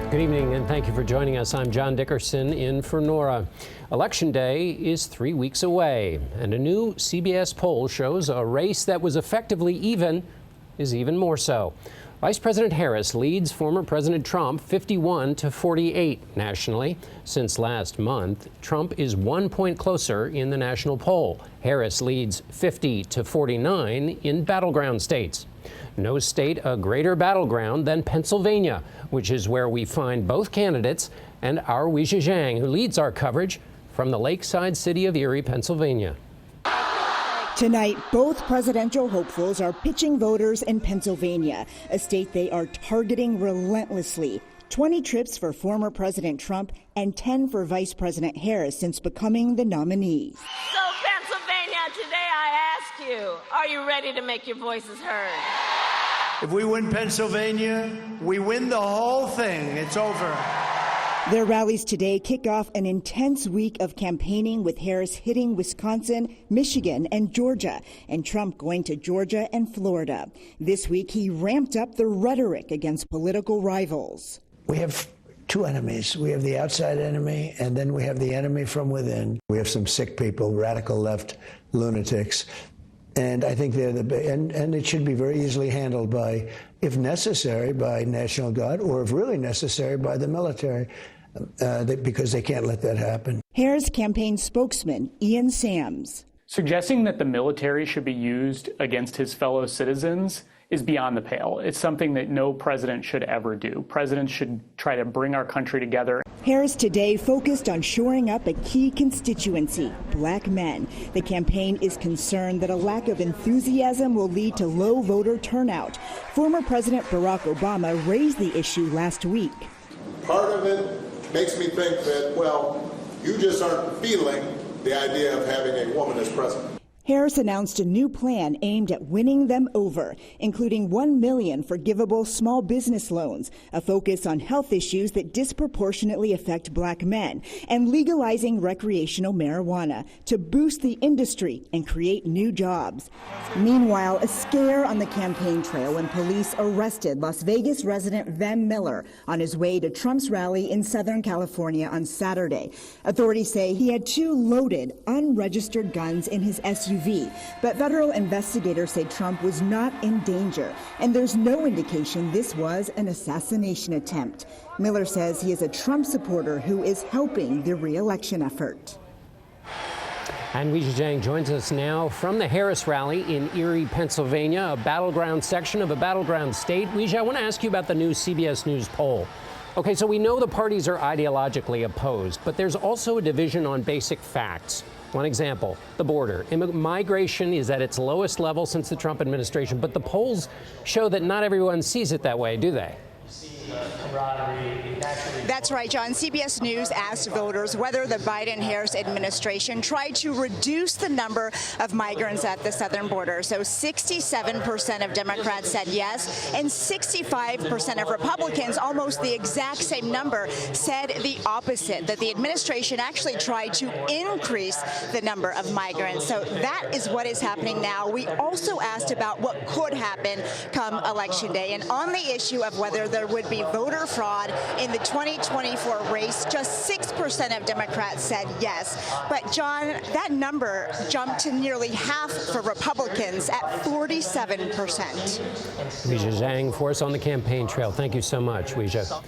Good evening, and thank you for joining us. I'm John Dickerson in for Norah. Election Day is 3 weeks away, and a new CBS poll shows a race that was effectively even is even more so. Vice President Harris leads former President Trump 51-48 nationally. Since last month, Trump is 1 point closer in the national poll. Harris leads 50-49 in battleground states. No state a greater battleground than Pennsylvania, which is where we find both candidates and our Weijia Jiang, who leads our coverage from the lakeside city of Erie, Pennsylvania. Tonight, both presidential hopefuls are pitching voters in Pennsylvania, a state they are targeting relentlessly. 20 trips for former President Trump and 10 for Vice President Harris since becoming the nominee. So, Pennsylvania, today I ask you, are you ready to make your voices heard? If we win Pennsylvania, we win the whole thing. It's over. Their rallies today kick off an intense week of campaigning, with Harris hitting Wisconsin, Michigan, and Georgia, and Trump going to Georgia and Florida. This week, he ramped up the rhetoric against political rivals. We have two enemies. We have the outside enemy, and then we have the enemy from within. We have some sick people, radical left lunatics. And I think they're and it should be very easily handled by, if necessary, by National Guard, or if really necessary, by the military, because they can't let that happen. Harris campaign spokesman Ian Sams. Suggesting that the military should be used against his fellow citizens is beyond the pale. It's something that no president should ever do. Presidents should try to bring our country together. Harris today focused on shoring up a key constituency, black men. The campaign is concerned that a lack of enthusiasm will lead to low voter turnout. Former President Barack Obama raised the issue last week. Part of it makes me think that, well, you just aren't feeling the idea of having a woman as president. Harris announced a new plan aimed at winning them over, including $1 million forgivable small business loans, a focus on health issues that disproportionately affect black men, and legalizing recreational marijuana to boost the industry and create new jobs. Meanwhile, a scare on the campaign trail when police arrested Las Vegas resident Van Miller on his way to Trump's rally in Southern California on Saturday. Authorities say he had 2 loaded, unregistered guns in his SUV. But federal investigators say Trump was not in danger, and there's no indication this was an assassination attempt. Miller says he is a Trump supporter who is helping the re-election effort. And Weijia Jiang joins us now from the Harris rally in Erie, Pennsylvania, a battleground section of a battleground state. Weijia, I want to ask you about the new CBS News poll. Okay, so we know the parties are ideologically opposed, but there's also a division on basic facts. One example, the border. Migration is at its lowest level since the Trump administration, but the polls show that not everyone sees it that way, do they? That's right, John. CBS News asked voters whether the Biden-Harris administration tried to reduce the number of migrants at the southern border. So 67% of Democrats said yes, and 65% of Republicans, almost the exact same number, said the opposite, that the administration actually tried to increase the number of migrants. So that is what is happening now. We also asked about what could happen come Election Day, and on the issue of whether there would be voter fraud in the 2024 race, just 6% of Democrats said yes. But, John, that number jumped to nearly half for Republicans at 47%. Weijia Jiang for us on the campaign trail. Thank you so much, Weijia.